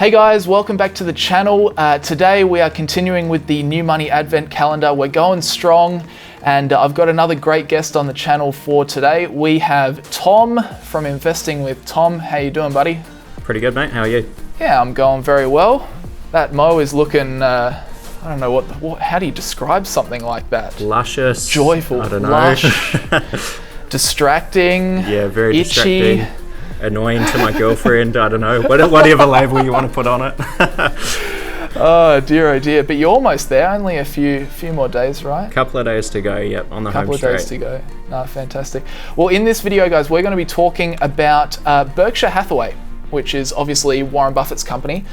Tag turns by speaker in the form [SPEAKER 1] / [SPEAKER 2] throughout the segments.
[SPEAKER 1] Hey guys, welcome back to the channel. Today we are continuing with the New Money Advent Calendar. We're going strong, and I've got another great guest on the channel for today. We have Tom from Investing with Tom. How you doing, buddy?
[SPEAKER 2] Pretty good, mate. How are you?
[SPEAKER 1] Yeah, I'm going very well. That mow is looking, I don't know, how do you describe something like that?
[SPEAKER 2] Luscious.
[SPEAKER 1] Joyful.
[SPEAKER 2] I don't know.
[SPEAKER 1] Lush. Distracting.
[SPEAKER 2] Yeah, very
[SPEAKER 1] itchy.
[SPEAKER 2] distracting. Annoying to my girlfriend. I don't know. Whatever label you want to put on it.
[SPEAKER 1] Oh dear. But you're almost there. Only a few more days, right?
[SPEAKER 2] Couple of days to go. Yep, on the home straight.
[SPEAKER 1] Couple of days to go. No, fantastic. Well, in this video, guys, we're going to be talking about Berkshire Hathaway, which is obviously Warren Buffett's company,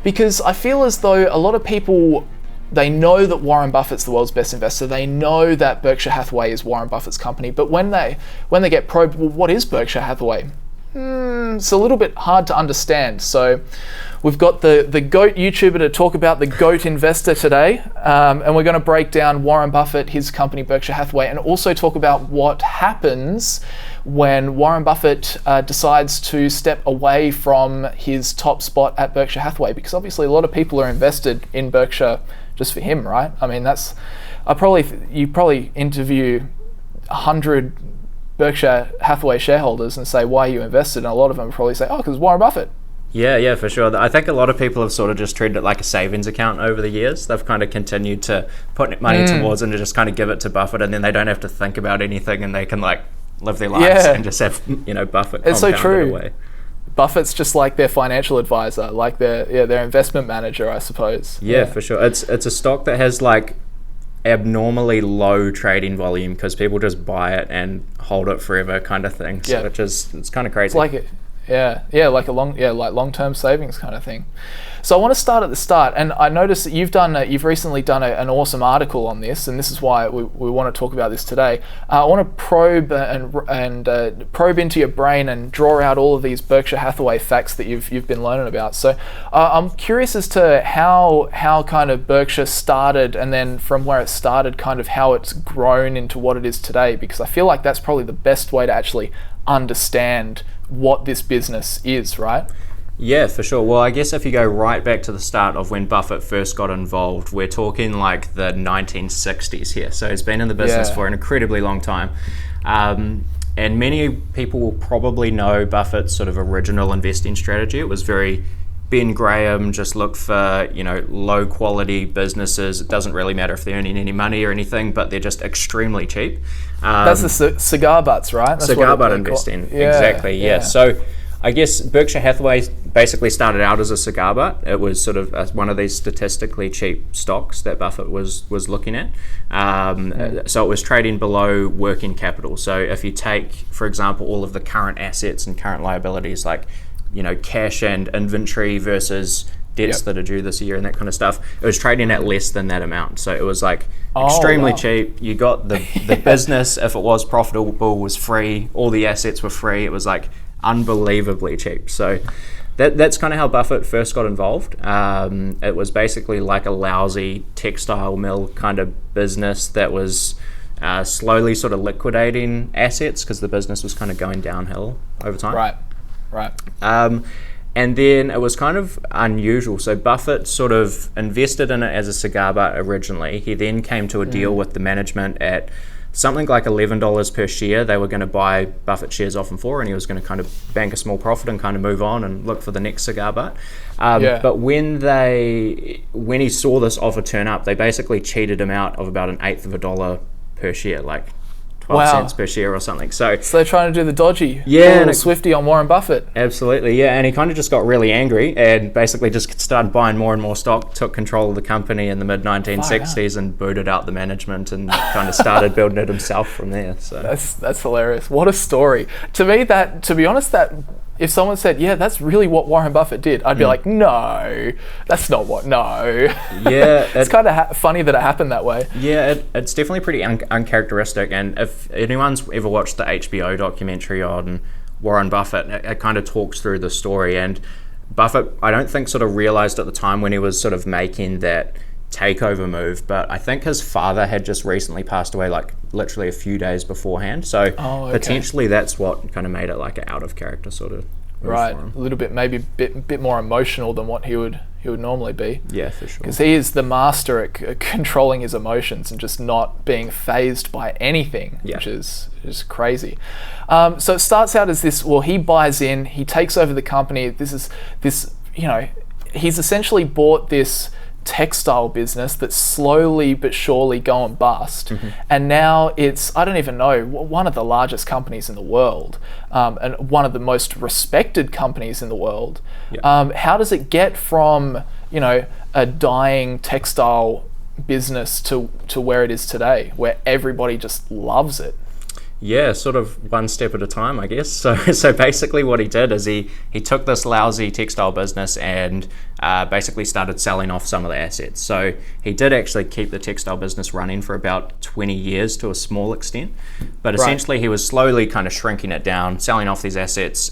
[SPEAKER 1] because I feel as though a lot of people, they know that Warren Buffett's the world's best investor. They know that Berkshire Hathaway is Warren Buffett's company. But when they get probed, well, what is Berkshire Hathaway? It's a little bit hard to understand. So we've got the GOAT YouTuber to talk about the GOAT investor today. And we're going to break down Warren Buffett, his company Berkshire Hathaway, and also talk about what happens when Warren Buffett decides to step away from his top spot at Berkshire Hathaway, because obviously a lot of people are invested in Berkshire just for him, right? I mean, you probably interview 100 Berkshire Hathaway shareholders and say, why are you invested? And a lot of them probably say, oh, because Warren Buffett.
[SPEAKER 2] Yeah, for sure. I think a lot of people have sort of just treated it like a savings account over the years. They've kind of continued to put money towards and to just kind of give it to Buffett, and then they don't have to think about anything, and they can like live their lives and just have, Buffett.
[SPEAKER 1] It's so true.
[SPEAKER 2] Away.
[SPEAKER 1] Buffett's just like their financial advisor, like their investment manager, I suppose.
[SPEAKER 2] Yeah, for sure. It's a stock that has like abnormally low trading volume because people just buy it and hold it forever, kind of thing. So it's kind of crazy.
[SPEAKER 1] It's like like long-term savings kind of thing. So I want to start at the start, and I noticed that you've recently done an awesome article on this, and this is why we want to talk about this today. I want to probe and probe into your brain and draw out all of these Berkshire Hathaway facts that you've been learning about. So I'm curious as to how kind of Berkshire started, and then from where it started, kind of how it's grown into what it is today, because I feel like that's probably the best way to actually understand what this business is, right?
[SPEAKER 2] Yeah, for sure. Well, I guess if you go right back to the start of when Buffett first got involved, we're talking like the 1960s here. So he's been in the business for an incredibly long time. And many people will probably know Buffett's sort of original investing strategy. It was very Ben Graham, just look for, low quality businesses. It doesn't really matter if they're earning any money or anything, but they're just extremely cheap.
[SPEAKER 1] That's the cigar butts, right? That's
[SPEAKER 2] cigar butt investing, exactly, yeah. So I guess Berkshire Hathaway basically started out as a cigar butt. It was sort of one of these statistically cheap stocks that Buffett was looking at. So it was trading below working capital. So if you take, for example, all of the current assets and current liabilities, like cash and inventory versus debts that are due this year and that kind of stuff, it was trading at less than that amount. So it was like extremely cheap. You got the business, if it was profitable, was free. All the assets were free. It was like unbelievably cheap. So that's kind of how Buffett first got involved. It was basically like a lousy textile mill kind of business that was slowly sort of liquidating assets because the business was kind of going downhill over time.
[SPEAKER 1] Right.
[SPEAKER 2] And then it was kind of unusual. So Buffett sort of invested in it as a cigar butt originally. He then came to a deal with the management at something like $11 per share. They were going to buy Buffett shares off him for, and he was going to kind of bank a small profit and kind of move on and look for the next cigar butt. But when he saw this offer turn up, they basically cheated him out of about $0.125 per share, like 12 cents per share or something. So
[SPEAKER 1] they're trying to do the dodgy.
[SPEAKER 2] And
[SPEAKER 1] Swifty on Warren Buffett.
[SPEAKER 2] Absolutely, yeah. And he kind of just got really angry and basically just started buying more and more stock, took control of the company in the mid-1960s and booted out the management and kind of started building it himself from there. So
[SPEAKER 1] that's hilarious. What a story. To me, to be honest, if someone said, yeah, that's really what Warren Buffett did, I'd be like, no, that's not no.
[SPEAKER 2] Yeah.
[SPEAKER 1] It's kind of funny that it happened that way.
[SPEAKER 2] Yeah, it's definitely pretty uncharacteristic. And if anyone's ever watched the HBO documentary on Warren Buffett, it kind of talks through the story. And Buffett, I don't think sort of realized at the time when he was sort of making that takeover move, but I think his father had just recently passed away, like literally a few days beforehand. So potentially that's what kind of made it like an out of character sort of
[SPEAKER 1] right? A little bit, maybe a bit more emotional than what he would normally be.
[SPEAKER 2] Yeah, for sure.
[SPEAKER 1] Because he is the master at controlling his emotions and just not being fazed by anything, which is crazy. So it starts out as this. Well, he buys in, he takes over the company. This, he's essentially bought this textile business that's slowly but surely going bust, and now it's, I don't even know, one of the largest companies in the world, and one of the most respected companies in the world. How does it get from a dying textile business to where it is today, where everybody just loves it?
[SPEAKER 2] Yeah, sort of one step at a time, I guess. So basically what he did is he took this lousy textile business and basically started selling off some of the assets. So he did actually keep the textile business running for about 20 years to a small extent, but essentially he was slowly kind of shrinking it down, selling off these assets,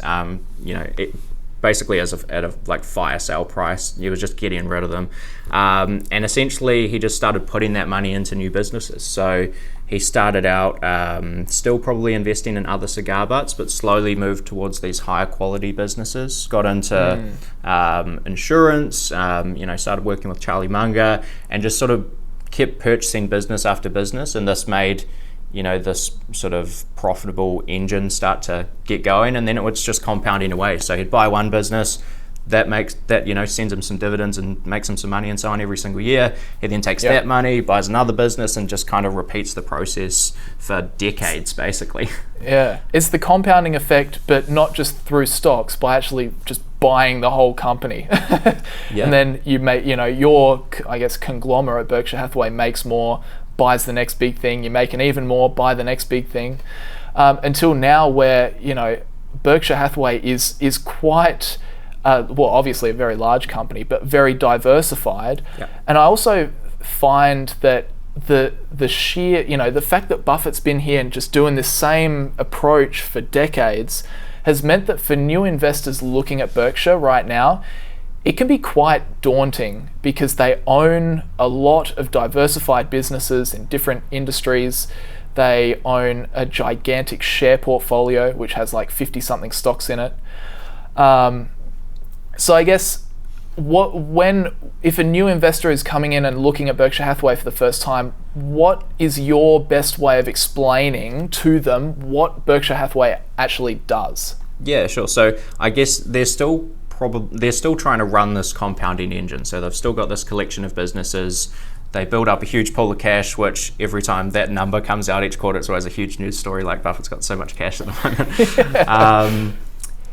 [SPEAKER 2] basically at a like fire sale price. He was just getting rid of them, and essentially he just started putting that money into new businesses. So he started out still probably investing in other cigar butts, but slowly moved towards these higher quality businesses. Got into insurance, started working with Charlie Munger, and just sort of kept purchasing business after business, and this made this sort of profitable engine start to get going, and then it was just compounding away. So he'd buy one business that sends him some dividends and makes him some money and so on every single year. He then takes that money, buys another business, and just kind of repeats the process for decades, basically.
[SPEAKER 1] Yeah, it's the compounding effect, but not just through stocks, by actually just buying the whole company. And then you make, your, I guess, conglomerate, Berkshire Hathaway, makes more, buys the next big thing, you make an even more, buy the next big thing, until now where Berkshire Hathaway is quite obviously a very large company, but very diversified. And I also find that the sheer, the fact that Buffett's been here and just doing this same approach for decades has meant that for new investors looking at Berkshire right now, it can be quite daunting because they own a lot of diversified businesses in different industries. They own a gigantic share portfolio, which has like 50-something stocks in it. So I guess if a new investor is coming in and looking at Berkshire Hathaway for the first time, what is your best way of explaining to them what Berkshire Hathaway actually does?
[SPEAKER 2] Yeah, sure. So I guess they're still trying to run this compounding engine. So they've still got this collection of businesses. They build up a huge pool of cash, which every time that number comes out each quarter, it's always a huge news story. Like Buffett's got so much cash at the moment.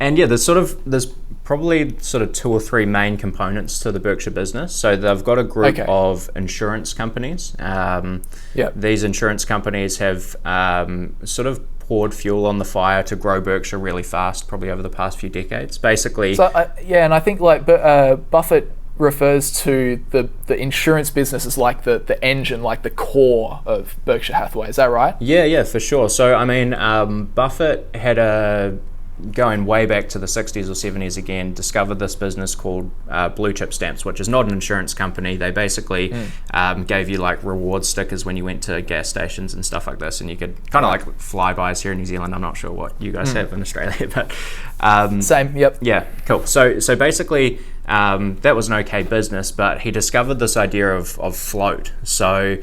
[SPEAKER 2] And yeah, there's probably sort of 2 or 3 main components to the Berkshire business. So they've got a group of insurance companies. These insurance companies have sort of poured fuel on the fire to grow Berkshire really fast, probably over the past few decades. Basically,
[SPEAKER 1] and I think like Buffett refers to the insurance business as like the engine, like the core of Berkshire Hathaway. Is that right?
[SPEAKER 2] Yeah, for sure. So I mean, Buffett had going way back to the 60s or 70s again, discovered this business called Blue Chip Stamps, which is not an insurance company. They basically gave you like reward stickers when you went to gas stations and stuff like this, and you could kind of like flybys here in New Zealand. I'm not sure what you guys have in Australia, but
[SPEAKER 1] same. Yep.
[SPEAKER 2] Yeah, cool. So basically that was an okay business, but he discovered this idea of float. So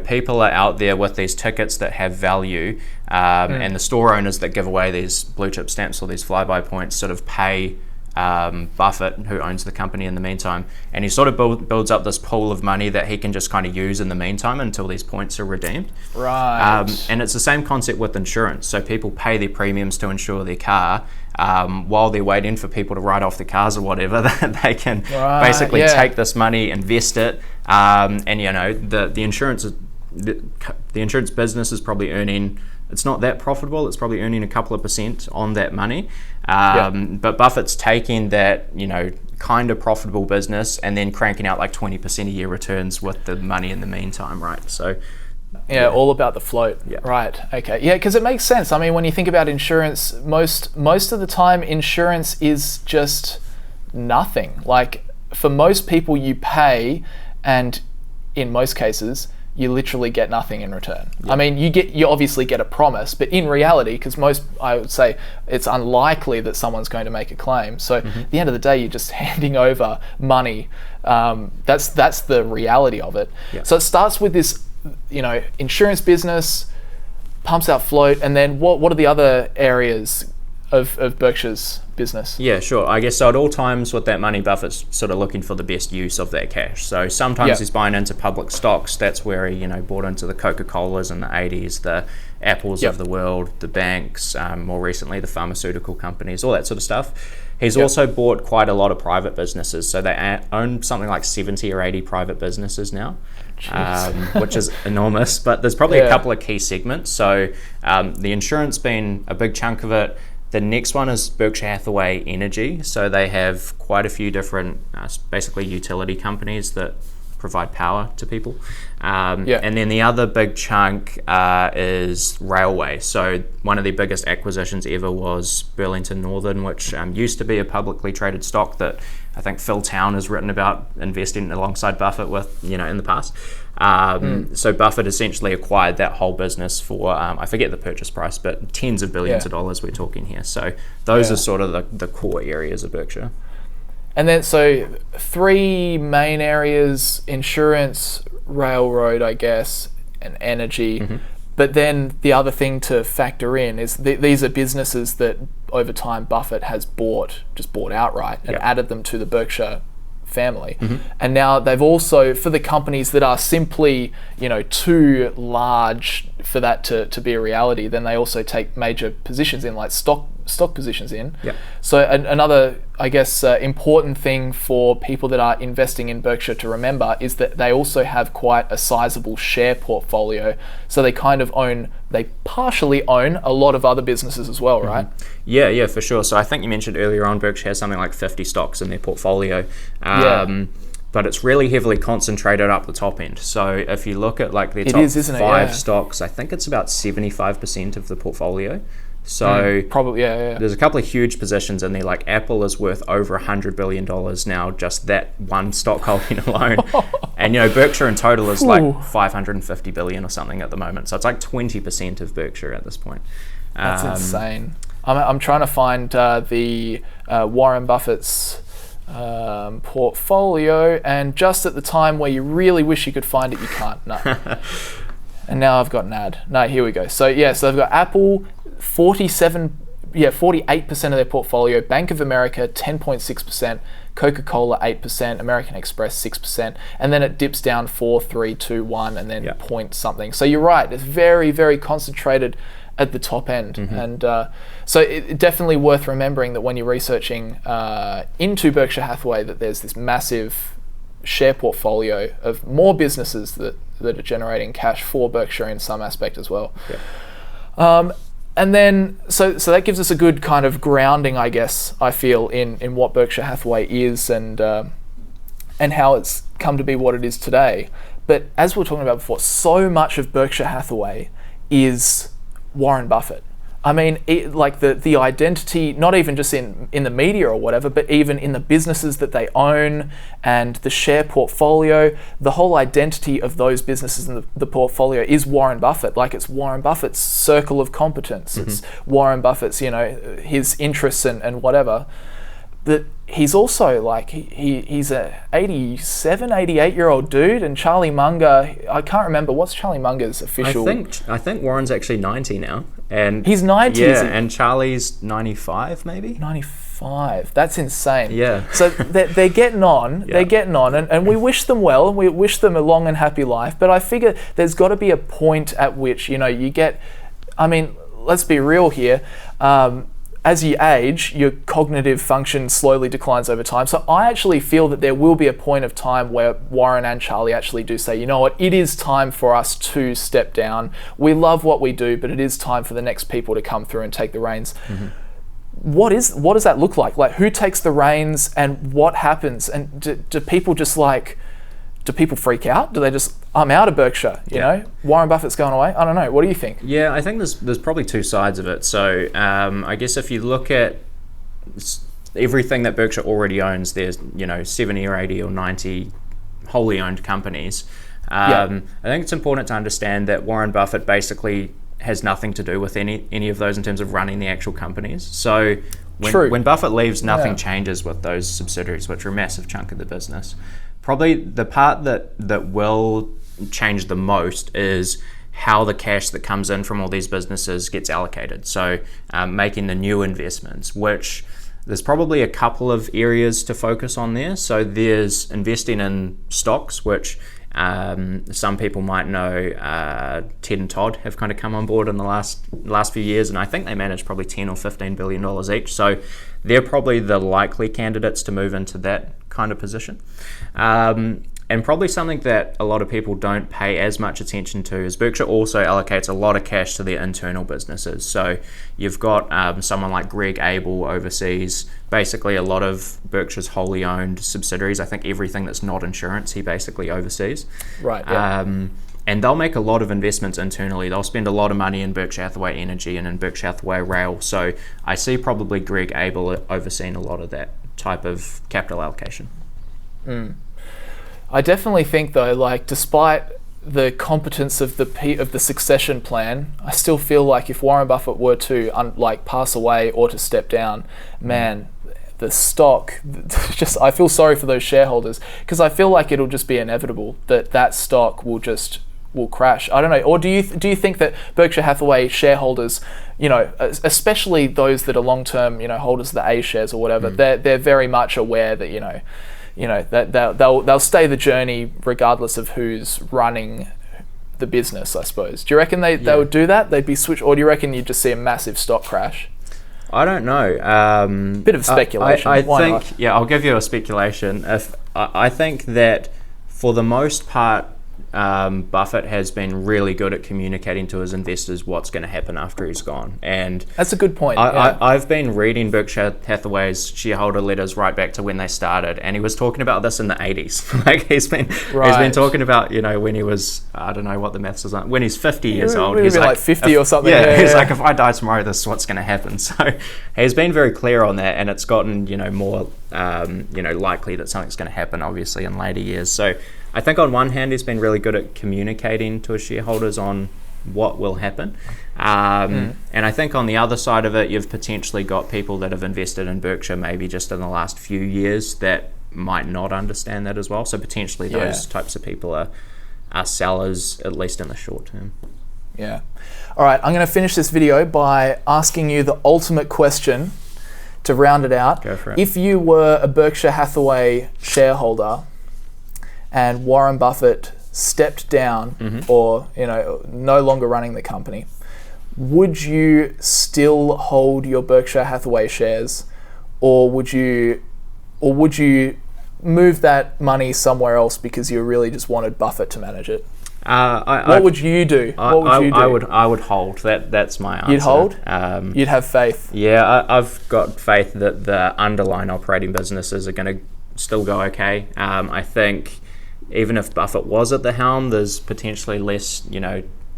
[SPEAKER 2] people are out there with these tickets that have value, and the store owners that give away these blue chip stamps or these flyby points sort of pay Buffett, who owns the company, in the meantime, and he sort of builds up this pool of money that he can just kind of use in the meantime until these points are redeemed.
[SPEAKER 1] Right.
[SPEAKER 2] And it's the same concept with insurance. So people pay their premiums to insure their car. While they're waiting for people to write off their cars or whatever, they can basically take this money, invest it, and the insurance business is probably earning. It's not that profitable. It's probably earning a couple of % on that money. But Buffett's taking that kind of profitable business and then cranking out like 20% a year returns with the money in the meantime, right? So.
[SPEAKER 1] Yeah, all about the float. Yeah. Right. Okay. Yeah, because it makes sense. I mean, when you think about insurance, most of the time, insurance is just nothing. Like for most people, you pay, and in most cases, you literally get nothing in return. I mean, you obviously get a promise, but in reality, because I would say it's unlikely that someone's going to make a claim. So at the end of the day, you're just handing over money. That's the reality of it. Yeah. So it starts with this, insurance business, pumps out float, and then what are the other areas of Berkshire's business?
[SPEAKER 2] Yeah, sure. I guess so at all times with that money, Buffett's sort of looking for the best use of that cash. So sometimes he's buying into public stocks. That's where he, bought into the Coca-Colas in the 80s, the Apples of the world, the banks, more recently the pharmaceutical companies, all that sort of stuff. He's also bought quite a lot of private businesses. So they own something like 70 or 80 private businesses now, which is enormous. But there's probably a couple of key segments. So the insurance being a big chunk of it. The next one is Berkshire Hathaway Energy. So they have quite a few different, basically utility companies that provide power to people. And then the other big chunk is railway. So one of the biggest acquisitions ever was Burlington Northern, which used to be a publicly traded stock that I think Phil Town has written about investing alongside Buffett with, in the past. So Buffett essentially acquired that whole business for, I forget the purchase price, but tens of billions of dollars we're talking here. So those are sort of the core areas of Berkshire.
[SPEAKER 1] And then, so 3 main areas: insurance, railroad, I guess, and energy. But then the other thing to factor in is these are businesses that over time Buffett has bought outright and added them to the Berkshire family. And now they've also, for the companies that are simply, too large for that to be a reality, then they also take major positions in, like stock positions in. So another, I guess, important thing for people that are investing in Berkshire to remember is that they also have quite a sizable share portfolio. So they partially own a lot of other businesses as well, right?
[SPEAKER 2] Yeah, for sure. So I think you mentioned earlier on Berkshire has something like 50 stocks in their portfolio. But it's really heavily concentrated up the top end. So if you look at like their top 5 stocks, I think it's about 75% of the portfolio. So
[SPEAKER 1] probably,
[SPEAKER 2] there's a couple of huge positions in there. Like Apple is worth over $100 billion now, just that one stock holding alone. And Berkshire in total is like $550 billion or something at the moment. So it's like 20% of Berkshire at this point.
[SPEAKER 1] That's insane. I'm trying to find the Warren Buffett's portfolio, and just at the time where you really wish you could find it, you can't. No. And now I've got an ad. No, here we go. So they've got Apple, 48% of their portfolio, Bank of America 10.6%, Coca-Cola 8%, American Express 6%, and then it dips down 4, 3, 2, 1, and then point something. So you're right, it's very, very concentrated at the top end. And so it's definitely worth remembering that when you're researching into Berkshire Hathaway, that there's this massive share portfolio of more businesses that are generating cash for Berkshire in some aspect as well. And then, so that gives us a good kind of grounding, I guess, I feel, in what Berkshire Hathaway is and how it's come to be what it is today. But as we were talking about before, so much of Berkshire Hathaway is Warren Buffett. I mean, the identity, not even just in the media or whatever, but even in the businesses that they own and the share portfolio, the whole identity of those businesses in the portfolio is Warren Buffett. Like, it's Warren Buffett's circle of competence. It's Warren Buffett's, his interests and whatever. But he's also like, he's a 87, 88-year-old dude, and Charlie Munger, I can't remember, what's Charlie Munger's official...
[SPEAKER 2] I think Warren's actually 90 now. And
[SPEAKER 1] he's 90?
[SPEAKER 2] Yeah, and Charlie's 95 maybe?
[SPEAKER 1] 95, that's insane.
[SPEAKER 2] Yeah.
[SPEAKER 1] So they're getting on, and we wish them well, and we wish them a long and happy life, but I figure there's got to be a point at which, you get... I mean, let's be real here, as you age, your cognitive function slowly declines over time. So I actually feel that there will be a point of time where Warren and Charlie actually do say, you know what, it is time for us to step down. We love what we do, but it is time for the next people to come through and take the reins. What does that look like? Like, who takes the reins and what happens? And do people just do people freak out? Do they just, I'm out of Berkshire, you know? Warren Buffett's going away? I don't know. What do you think?
[SPEAKER 2] Yeah, I think there's probably two sides of it. So I guess if you look at everything that Berkshire already owns, there's 70 or 80 or 90 wholly owned companies. I think it's important to understand that Warren Buffett basically has nothing to do with any of those in terms of running the actual companies. So when Buffett leaves, nothing changes with those subsidiaries, which are a massive chunk of the business. Probably the part that will change the most is how the cash that comes in from all these businesses gets allocated. So making the new investments, which there's probably a couple of areas to focus on there. So there's investing in stocks, which some people might know Ted and Todd have kind of come on board in the last few years, and I think they manage probably $10 or $15 billion each. So they're probably the likely candidates to move into that kind of position. And probably something that a lot of people don't pay as much attention to is Berkshire also allocates a lot of cash to their internal businesses. So you've got someone like Greg Abel oversees basically a lot of Berkshire's wholly owned subsidiaries. I think everything that's not insurance, he basically oversees.
[SPEAKER 1] Right. Yeah.
[SPEAKER 2] And they'll make a lot of investments internally. They'll spend a lot of money in Berkshire Hathaway Energy and in Berkshire Hathaway Rail. So I see probably Greg Abel overseeing a lot of that type of capital allocation.
[SPEAKER 1] I definitely think though, like despite the competence of the succession plan, I still feel like if Warren Buffett were to pass away or to step down, man, the stock, I feel sorry for those shareholders, because I feel like it'll just be inevitable that stock will crash. I don't know. Or do you think that Berkshire Hathaway shareholders, especially those that are long-term, holders of the A shares or whatever, they're very much aware that that they'll stay the journey regardless of who's running the business, I suppose. Do you reckon they would do that? They'd be switched, or do you reckon you'd just see a massive stock crash?
[SPEAKER 2] I don't know.
[SPEAKER 1] Bit of speculation.
[SPEAKER 2] I think, I'll give you a speculation. I think that for the most part, Buffett has been really good at communicating to his investors what's going to happen after he's gone, and
[SPEAKER 1] that's a good point.
[SPEAKER 2] I've been reading Berkshire Hathaway's shareholder letters right back to when they started, and he was talking about this in the 80s. Like he's been talking about when he was, I don't know what the maths is on, when he's 50 years old.
[SPEAKER 1] He's like 50 or something.
[SPEAKER 2] He's like, if I die tomorrow, this is what's going to happen. So he's been very clear on that, and it's gotten more likely that something's going to happen, obviously, in later years. So I think on one hand, he's been really good at communicating to his shareholders on what will happen. And I think on the other side of it, you've potentially got people that have invested in Berkshire maybe just in the last few years that might not understand that as well. So potentially those types of people are sellers, at least in the short term.
[SPEAKER 1] Yeah. All right, I'm going to finish this video by asking you the ultimate question to round it out.
[SPEAKER 2] Go for it.
[SPEAKER 1] If you were a Berkshire Hathaway shareholder and Warren Buffett stepped down or no longer running the company, would you still hold your Berkshire Hathaway shares, or would you move that money somewhere else because you really just wanted Buffett to manage it? What would you do?
[SPEAKER 2] I would hold. That's my answer.
[SPEAKER 1] You'd hold? You'd have faith?
[SPEAKER 2] Yeah, I've got faith that the underlying operating businesses are going to still go okay. I think even if Buffett was at the helm, there's potentially less,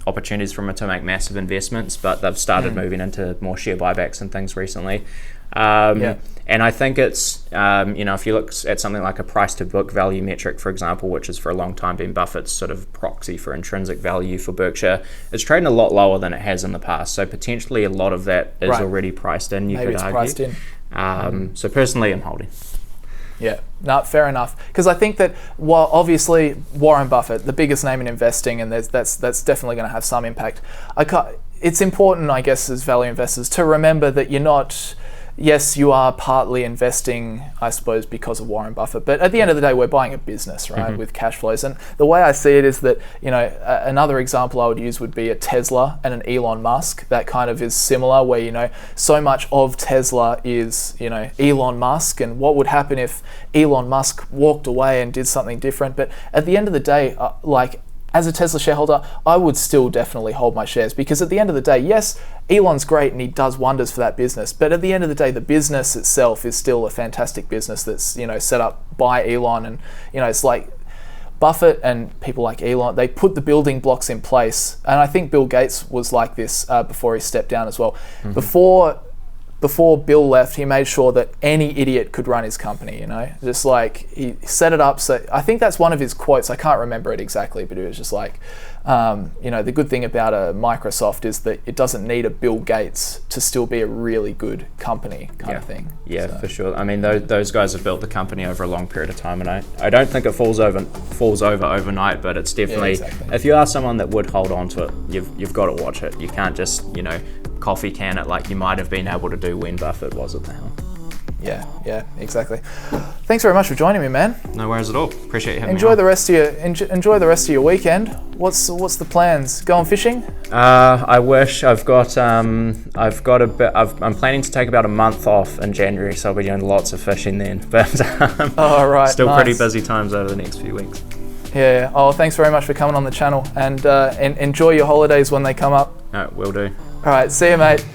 [SPEAKER 2] opportunities for him to make massive investments, but they've started moving into more share buybacks and things recently. And I think it's, if you look at something like a price to book value metric, for example, which has for a long time been Buffett's sort of proxy for intrinsic value for Berkshire, it's trading a lot lower than it has in the past. So potentially a lot of that is already priced in,
[SPEAKER 1] Maybe
[SPEAKER 2] could
[SPEAKER 1] it's
[SPEAKER 2] argue.
[SPEAKER 1] Priced in.
[SPEAKER 2] So personally, I'm holding.
[SPEAKER 1] Yeah, no, fair enough. Because I think that, while obviously Warren Buffett, the biggest name in investing, and that's definitely going to have some impact. It's important, I guess, as value investors to remember that you're not. Yes, you are partly investing, I suppose, because of Warren Buffett. But at the end of the day, we're buying a business, right, with cash flows. And the way I see it is that, another example I would use would be a Tesla and an Elon Musk. That kind of is similar, where, so much of Tesla is, Elon Musk. And what would happen if Elon Musk walked away and did something different? But at the end of the day, as a Tesla shareholder, I would still definitely hold my shares, because at the end of the day, yes, Elon's great and he does wonders for that business, but at the end of the day, the business itself is still a fantastic business that's, set up by Elon. And, it's like Buffett and people like Elon, they put the building blocks in place. And I think Bill Gates was like this before he stepped down as well. Before before Bill left, he made sure that any idiot could run his company, you know, just like he set it up. So I think that's one of his quotes. I can't remember it exactly, but it was just like, you know, the good thing about a Microsoft is that it doesn't need a Bill Gates to still be a really good company kind of thing.
[SPEAKER 2] Yeah, so. For sure. I mean, those guys have built the company over a long period of time, and I don't think it falls over overnight, but it's definitely, if you are someone that would hold on to it, you've got to watch it. You can't just, you know, coffee can it like you might have been able to do when Buffett was at the helm.
[SPEAKER 1] Yeah, exactly. Thanks very much for joining me, man.
[SPEAKER 2] No worries at all. Appreciate you having me.
[SPEAKER 1] Enjoy the rest of your weekend. What's the plans? Going fishing?
[SPEAKER 2] I wish. I'm planning to take about a month off in January, so I'll be doing lots of fishing then. But still nice. Pretty busy times over the next few weeks.
[SPEAKER 1] Yeah. Oh, thanks very much for coming on the channel, and enjoy your holidays when they come up.
[SPEAKER 2] No, will do.
[SPEAKER 1] All right, see you, mate.